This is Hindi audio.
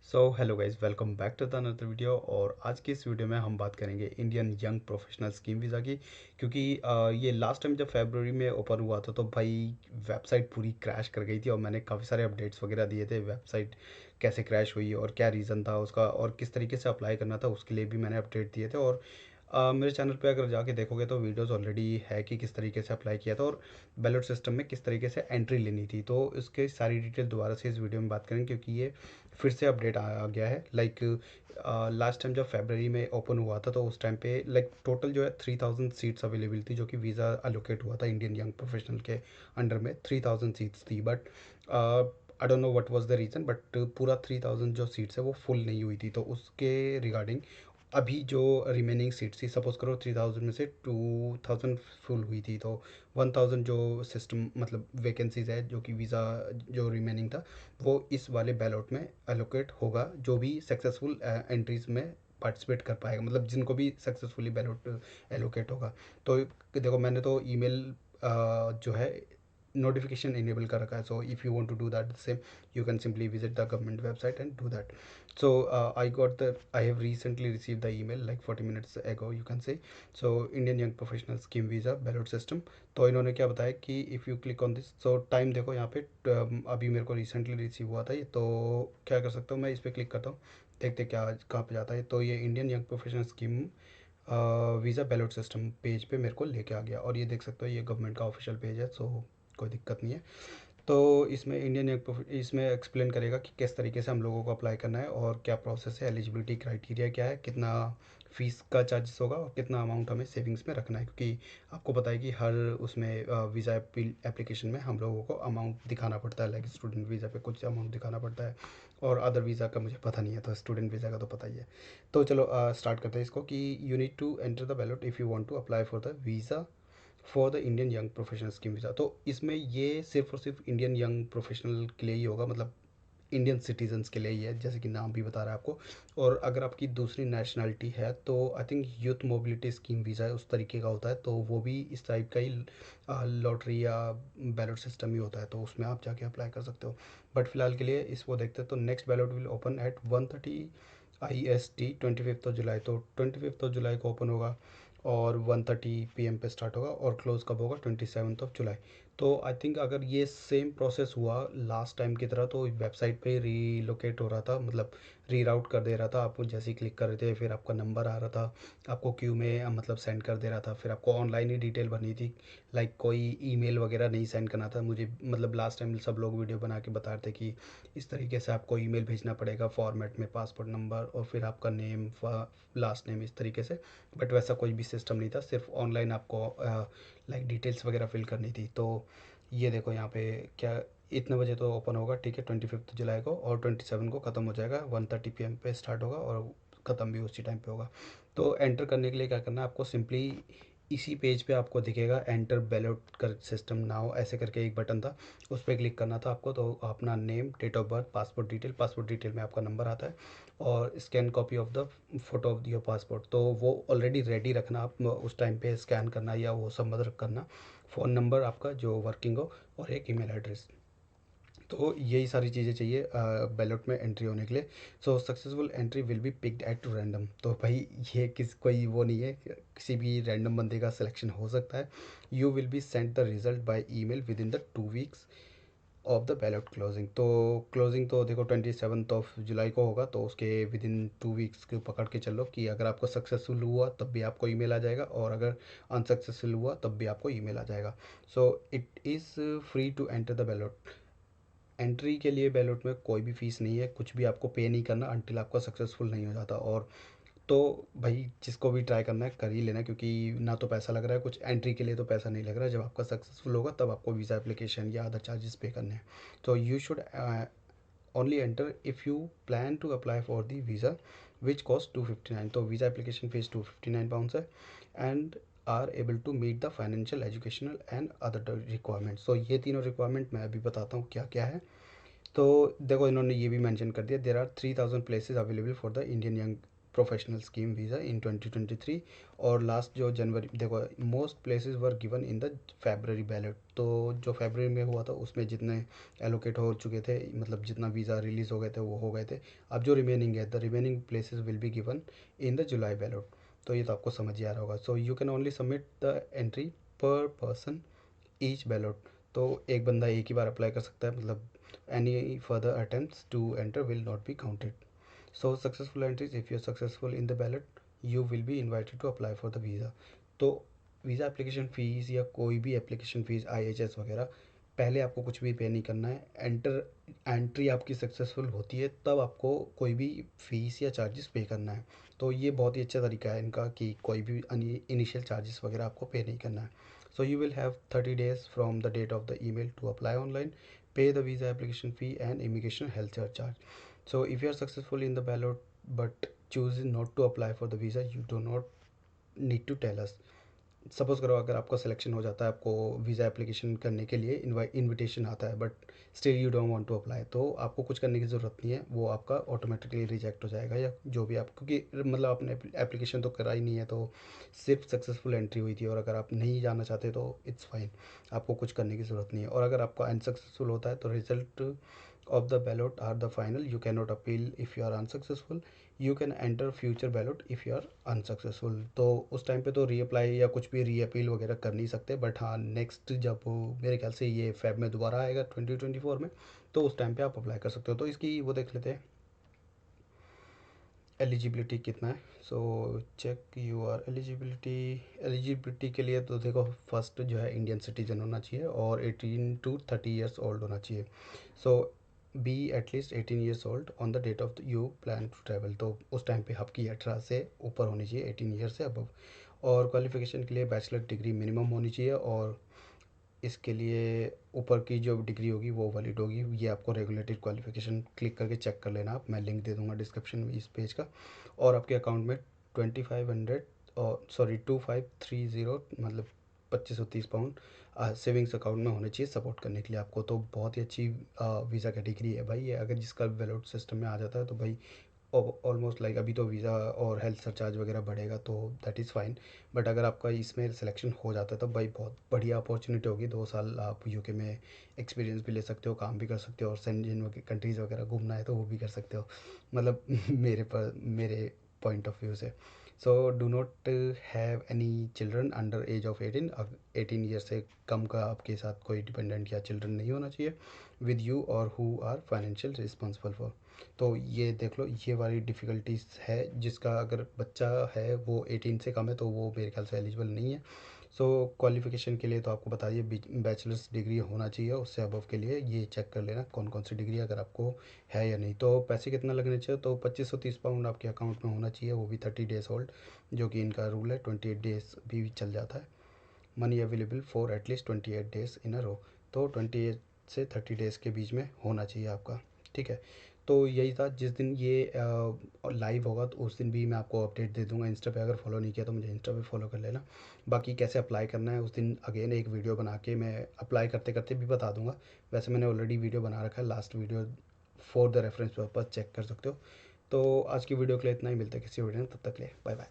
Hello guys, welcome back to the another video. और आज की इस वीडियो में हम बात करेंगे Indian young professional scheme visa की। क्योंकि ये लास्ट टाइम जब फरवरी में ओपन हुआ था तो भाई वेबसाइट पूरी क्रैश कर गई थी और मैंने काफ़ी सारे अपडेट्स वगैरह दिए थे वेबसाइट कैसे क्रैश हुई और क्या रीज़न था उसका और किस तरीके से अप्लाई करना था उसके लिए भी मैंने अपडेट दिए थे। और मेरे चैनल पे अगर जाके देखोगे तो वीडियोस ऑलरेडी है कि किस तरीके से अप्लाई किया था और बैलेट सिस्टम में किस तरीके से एंट्री लेनी थी। तो इसके सारी डिटेल दोबारा से इस वीडियो में बात करेंगे क्योंकि ये फिर से अपडेट आ गया है। लाइक लास्ट टाइम जब फरवरी में ओपन हुआ था तो उस टाइम पे लाइक टोटल जो है 3000 सीट्स अवेलेबल थी, जो कि वीज़ा अलोकेट हुआ था इंडियन यंग प्रोफेशनल के अंडर में 3000 सीट्स थी। But I don't know what was the reason, but पूरा 3000 जो सीट्स है वो फुल नहीं हुई थी। तो उसके रिगार्डिंग अभी जो रिमेनिंग सीट्स थी, सपोज करो 3000 में से 2000 फुल हुई थी, तो 1000 जो सिस्टम मतलब वैकेंसीज है जो कि वीज़ा जो रिमेनिंग था वो इस वाले बैलॉट में एलोकेट होगा। जो भी सक्सेसफुल एंट्रीज में पार्टिसिपेट कर पाएगा, मतलब जिनको भी सक्सेसफुली बैलॉट एलोकेट होगा। तो देखो, मैंने तो ईमेल जो है नोटिफिकेशन इनेबल कर रखा है। So if you want to do that same, you can simply visit the government website and do that. So I have recently received the email like 40 minutes ago, you can say. So Indian Young Professional Scheme Visa ballot system. तो इन्होंने क्या बताया कि if you click on this, so time देखो यहाँ पे अभी मेरे को रिसेंटली रिसीव हुआ था ये। तो क्या कर सकता हूँ, मैं इस पर क्लिक करता हूँ, देखते क्या कहाँ पे जाता है। तो ये Indian young professional scheme visa ballot system page पे मेरे को लेके आ गया और ये देख सकते हो ये गवर्नमेंट का ऑफिशियल पेज है। सो कोई दिक्कत नहीं है। तो इसमें इसमें एक्सप्लेन करेगा कि किस तरीके से हम लोगों को अप्लाई करना है और क्या प्रोसेस है, एलिजिबिलिटी क्राइटेरिया क्या है, कितना फ़ीस का चार्जेस होगा और कितना अमाउंट हमें सेविंग्स में रखना है। क्योंकि आपको पता है कि हर उसमें वीज़ा एप्लीकेशन में हम लोगों को अमाउंट दिखाना पड़ता है। लाइक स्टूडेंट वीज़ा पे कुछ अमाउंट दिखाना पड़ता है और अदर वीज़ा का मुझे पता नहीं है, तो स्टूडेंट वीज़ा का तो पता ही है। तो चलो स्टार्ट करते हैं इसको कि you need to enter the ballot if you want to apply for the visa for the Indian young professional scheme visa. तो इसमें ये सिर्फ और सिर्फ इंडियन यंग प्रोफेशनल के लिए ही होगा, मतलब इंडियन सिटीजन्स के लिए ही है, जैसे कि नाम भी बता रहा है आपको। और अगर आपकी दूसरी नेशनैलिटी है तो I think youth mobility scheme visa है, उस तरीके का होता है। तो वो भी इस टाइप का ही लॉटरी या बैलेट सिस्टम ही होता है, तो उसमें आप जाके अप्लाई कर सकते हो। बट फिलहाल के लिए इसको देखते हैं। तो next ballot will open at 1:30 IST 25 जुलाई। तो 25 जुलाई को ओपन होगा और 1:30 PM पे स्टार्ट होगा और क्लोज़ कब होगा, 27 जुलाई। तो आई थिंक अगर ये सेम प्रोसेस हुआ लास्ट टाइम की तरह तो वेबसाइट पे रीलोकेट हो रहा था, मतलब रीराउट कर दे रहा था। आप जैसे ही क्लिक कर रहे थे फिर आपका नंबर आ रहा था, आपको क्यू में मतलब सेंड कर दे रहा था, फिर आपको ऑनलाइन ही डिटेल भरनी थी। लाइक कोई ईमेल वगैरह नहीं सेंड करना था मुझे। मतलब लास्ट टाइम सब लोग वीडियो बना के बता रहे थे कि इस तरीके से आपको ईमेल भेजना पड़ेगा फॉर्मेट में, पासपोर्ट नंबर और फिर आपका नेम, लास्ट नेम, इस तरीके से। बट वैसा कोई भी सिस्टम नहीं था, सिर्फ ऑनलाइन आपको लाइक डिटेल्स वगैरह फिल करनी थी। तो ये देखो यहाँ पे क्या, इतने बजे तो ओपन होगा, ठीक है, 25 जुलाई को, और 27 को ख़त्म हो जाएगा। 1:30 PM पे स्टार्ट होगा और ख़त्म भी उसी टाइम पे होगा। तो एंटर करने के लिए क्या करना है आपको, सिंपली इसी पेज पे आपको दिखेगा एंटर बैलेट कर सिस्टम नाउ, ऐसे करके एक बटन था, उस पर क्लिक करना था आपको। तो अपना name, date of birth, passport detail में आपका नंबर आता है और scan copy of the photo of your passport. तो वो ऑलरेडी रेडी रखना, आप उस टाइम पे स्कैन करना या वो सब मत करना। फ़ोन नंबर आपका जो वर्किंग हो और एक ईमेल एड्रेस। तो यही सारी चीज़ें चाहिए बैलेट में एंट्री होने के लिए। So successful entry will be picked at random. तो भाई ये कोई वो नहीं है, किसी भी रैंडम बंदे का सिलेक्शन हो सकता है। You will be send the result by email with in the 2 weeks of the ballot closing. तो क्लोजिंग तो देखो 27 जुलाई को होगा, तो उसके विद इन 2 वीक्स के पकड़ के चलो कि अगर आपको सक्सेसफुल हुआ तब भी आपको ईमेल आ जाएगा और अगर अनसक्सेसफुल हुआ तब भी आपको ईमेल आ जाएगा। So it is free to enter the ballot. Entry के लिए बैलेट में कोई भी फ़ीस नहीं है, कुछ भी आपको पे नहीं करना अनटिल आपका सक्सेसफुल नहीं हो जाता। और तो भाई जिसको भी ट्राई करना है कर ही लेना, क्योंकि ना तो पैसा लग रहा है कुछ, एंट्री के लिए तो पैसा नहीं लग रहा है। जब आपका सक्सेसफुल होगा तब आपको वीज़ा एप्लीकेशन या अदर चार्जेस पे करने हैं। तो you should only enter if you plan to apply for the visa which cost 259। तो वीज़ा एप्लीकेशन फ़ीस £259 है and are able to meet the financial, educational and other requirement. So ये तीनों रिक्वायरमेंट मैं अभी बताता हूँ क्या क्या है। तो देखो इन्होंने ये भी मेंशन कर दिया, there are 3000 places available for the Indian young professional scheme visa in 2023। और लास्ट जो जनवरी, देखो most places were given in the February ballot, तो जो फेबररी में हुआ था उसमें जितने एलोकेट हो चुके थे, मतलब जितना वीज़ा रिलीज़ हो गए थे वो हो गए थे। अब जो रिमेनिंग है, the remaining places will be given in the July ballot. तो ये तो आपको समझ ही आ रहा होगा। So you can only submit the entry पर पर्सन ईच बैलेट। तो एक बंदा एक ही बार अप्लाई कर सकता है, मतलब any further attempts to enter will not be counted. So successful entries, if you're successful in the ballot, you will be invited to apply for the visa। तो वीज़ा एप्लीकेशन फ़ीस या कोई भी एप्लीकेशन फ़ीस IHS वगैरह, पहले आपको कुछ भी पे नहीं करना है। एंट्री आपकी सक्सेसफुल होती है तब आपको कोई भी फ़ीस या चार्जेस पे करना है। तो ये बहुत ही अच्छा तरीका है इनका कि कोई भी इनिशियल चार्जेस वगैरह आपको पे नहीं करना है। So you will have 30 days from the date of the email to apply online, pay the visa application fee and immigration health charge. So if you are successful in the ballot but choose not to apply for the visa, you do not need to tell us। Suppose करो अगर आपका सिलेक्शन हो जाता है, आपको वीज़ा एप्लीकेशन करने के लिए इनविटेशन आता है, but still you don't want to apply, तो आपको कुछ करने की ज़रूरत नहीं है, वो आपका ऑटोमेटिकली रिजेक्ट हो जाएगा। या जो भी आप, क्योंकि मतलब आपने एप्लीकेशन तो करा ही नहीं है, तो सिर्फ सक्सेसफुल एंट्री हुई थी। और अगर आप नहीं जाना चाहते तो इट्स फाइन, आपको कुछ करने की ज़रूरत नहीं है। और अगर आपका अनसक्सेसफुल होता है तो result of the ballot are the final, you cannot appeal if you are unsuccessful, you can enter future ballot if you are unsuccessful। तो उस टाइम पे तो रीअप्लाई या कुछ भी रीअपील वगैरह कर नहीं सकते, बट हाँ नेक्स्ट जब मेरे ख्याल से ये फेब में दोबारा आएगा 2024 में, तो उस टाइम पे आप अप्लाई कर सकते हो। तो इसकी वो देख लेते हैं एलिजिबिलिटी कितना है। So check you are eligibility के लिए तो देखो, फर्स्ट जो है इंडियन सिटीजन होना चाहिए और 18 to 30 ईयर्स ओल्ड होना चाहिए। So be at least 18 years old on the date of you plan to travel, तो उस टाइम पे आपकी 18 से ऊपर होनी चाहिए, 18 ईयर से अबव। और क्वालिफिकेशन के लिए बैचलर डिग्री मिनिमम होनी चाहिए, और इसके लिए ऊपर की जो डिग्री होगी वो वैलिड होगी। ये आपको रेगुलेटेड क्वालिफिकेशन क्लिक करके चेक कर लेना आप, मैं लिंक दे दूंगा डिस्क्रिप्शन में इस पेज का। और आपके अकाउंट में 2500 और 2530, मतलब 2530 पाउंड सेविंग्स अकाउंट में होने चाहिए सपोर्ट करने के लिए आपको। तो बहुत ही अच्छी वीज़ा कैटेगरी है भाई ये। अगर जिसका वैलिड सिस्टम में आ जाता है तो भाई ऑलमोस्ट लाइक, अभी तो वीज़ा और हेल्थ सरचार्ज वगैरह बढ़ेगा तो दैट इज़ फाइन, बट अगर आपका इसमें सिलेक्शन हो जाता है तो भाई बहुत बढ़िया अपॉर्चुनिटी होगी। 2 साल आप यूके में एक्सपीरियंस भी ले सकते हो, काम भी कर सकते हो, और सेंजन कंट्रीज़ वगैरह घूमना है तो वो भी कर सकते हो, मतलब मेरे पॉइंट ऑफ व्यू से। So do not have any children under as of 18। अब 18 ईयर से कम का आपके साथ कोई डिपेंडेंट या चिल्ड्रन नहीं होना चाहिए विद यू, और who are financial responsible for. तो ये देख लो, ये वाली डिफ़िकल्टीज है। जिसका अगर बच्चा है वो 18 से कम है तो वो मेरे ख्याल से एलिजिबल नहीं है। सो क्वालिफ़िकेशन के लिए तो आपको बताइए बैचलर्स डिग्री होना चाहिए, उससे अबव के लिए ये चेक कर लेना कौन कौन सी डिग्री अगर आपको है या नहीं। तो पैसे कितना लगने चाहिए, तो 2530 पाउंड आपके अकाउंट में होना चाहिए, वो भी 30 डेज़ ओल्ड, जो कि इनका रूल है। 28 डेज़ भी चल जाता है। Money available for at least 28 days in a row. तो 28 से 30 डेज़ के बीच में होना चाहिए आपका, ठीक है। तो यही था, जिस दिन ये लाइव होगा तो उस दिन भी मैं आपको अपडेट दे दूंगा। इंस्टा पे अगर फॉलो नहीं किया तो मुझे इंस्टा पे फॉलो कर लेना। बाकी कैसे अप्लाई करना है उस दिन अगेन एक वीडियो बना के मैं अप्लाई करते करते भी बता दूंगा। वैसे मैंने ऑलरेडी वीडियो बना रखा है, last video, for the reference purpose check कर सकते हो। तो आज की वीडियो के लिए इतना ही, मिलता है किसी वीडियो में, तब तक ले बाय बाय।